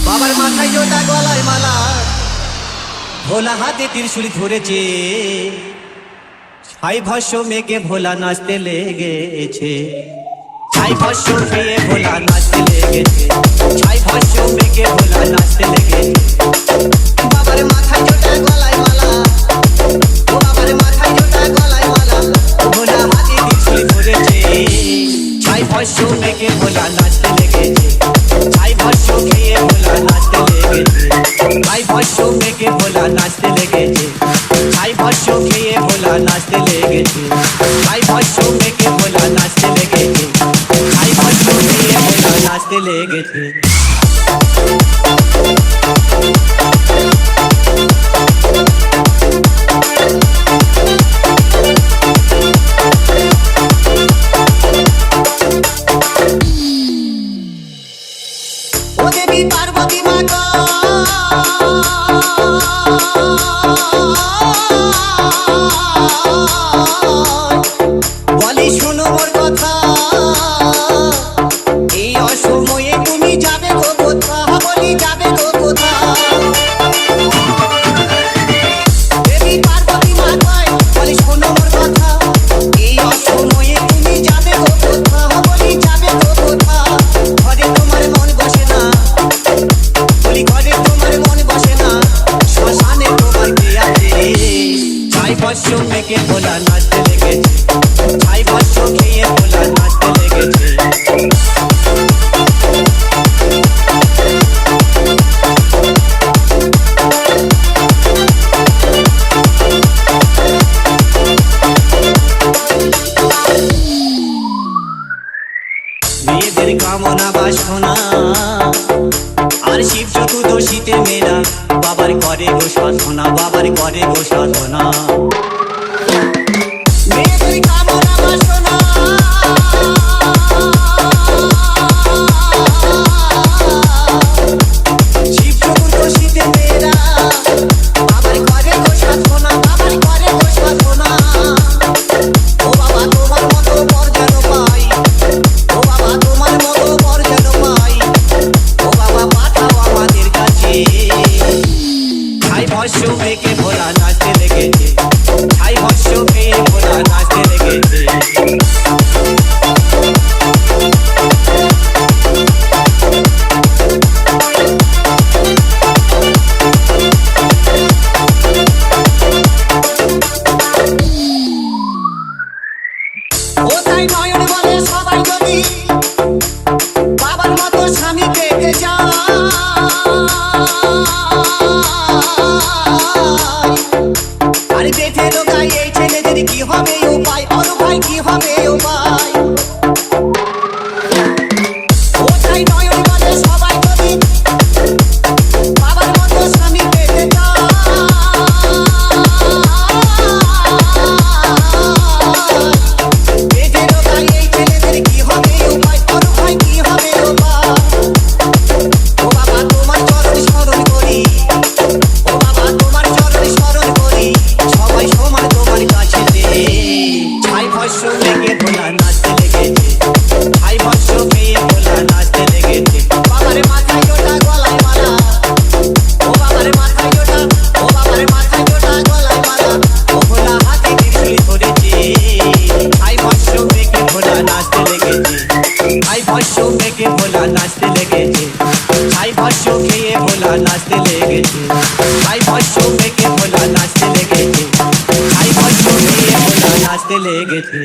বাবার মাথায় জোটা গলায় মালা ভোলা হাতে ত্রিশূল ধরেছে ছাই ভস্য মেঘে ভোলা নাচতে লেগেছে ছাই ভস্য খেয়ে ভোলা নাচতে লেগেছে ছাই ভস্য মেঘে ভোলা নাচতে লেগেছে বাবার মাথায় জোটা গলায় মালা ও বাবার মাথায় জোটা গলায় মালা ভোলা হাতে ত্রিশূল ধরেছে ছাই ভস্য মেঘে ভোলা নাচতে লেগেছে ছাই ভস্য খেয়ে ভোলা নাচতে লেগেছে ছাই ভস্য মেঘে ভোলা নাচতে লেগেছে ছাই ভস্য খেয়ে ভোলা নাচতে লেগেছে ছাই ভস্য মেঘে ভোলা নাচতে লেগেছে ছাই ভস্য খেয়ে ভোলা নাচতে লেগেছে ও দেবী পার্বতী মা গো বলি শোনো মোর কথা এই অসময়ে তুমি যাবে গো কোথা বলি যাবে গো কোথা দেবী পার্বতী মা কয় বলি শোনো মোর কথা এই অসময়ে তুমি যাবে গো কোথা বলি যাবে গো কোথা ঘরে তোমার মন বসে না বলি ঘরে তোমার মন বসে না শ্মশানে তোমার কে আছে ছাই ভস্য মেঘে ভোলা নাচতে লেগেছে ছাই ভস্য খেয়ে ভোলা নাচতে লেগেছে মেয়েদের কামনা বাসনা আর শিব চতুর্দশীতে মেয়েরা বাবার করে গো সাধনা বাবার করে গো সাধনা মেয়েদের কামনা বাসনা শিব চতুর্দশীতে মেয়েরা বাবার করে গো সাধনা বাবার করে গো সাধনা ও বাবা তোমার মতো বর যেন পাই ও বাবা তোমার মতো বর যেন পাই ও বাবা পাঠাও আমাদের কাছে ছাই ভস্য মেঘে ভোলা নাচতে লেগেছে ছাই ভস্য খেয়ে ভোলা নাচতে লেগেছে ও তাই নয়ন বলে সবাই যদি বাবার মতো স্বামী পেতে যায় আর বেঁধে লোকাই এই ছেলেদের কি হবে উপায় অরু ভাই কি হবে উপায় ও তাই নয়ন বলে সবাই যদি বাবার মতো স্বামী পেতে যায় বেঁধে লোকাই এই ছেলেদের কি হবে উপায় অরু ভাই কি হবে উপায় ও বাবা তোমার চরণ স্মরণ করি ও বাবা তোমার চরণ স্মরণ করি সবাই সমান তোমার কাছে ছাই ভস্য মেঘে ভোলা নাচতে লেগেছে ছাই ভস্য খেয়ে ভোলা নাচতে লেগেছে বাবার মাথায় জোটা গলায় মালা ও বাবার মাথায় জোটা ও বাবার মাথায় জোটা গলায় মালা ও ভোলা হাতে ত্রিশূল ধরেছে ছাই ভস্য মেঘে ভোলা নাচতে লেগেছে ছাই ভস্য মেঘে ভোলা নাচতে লেগেছে ছাই ভস্য খেয়ে ভোলা নাচতে লেগেছে ছাই ভস্য মেঘে ভোলা নাচতে লেগেছে ছাই ভস্য খেয়ে ভোলা নাচতে লেগেছে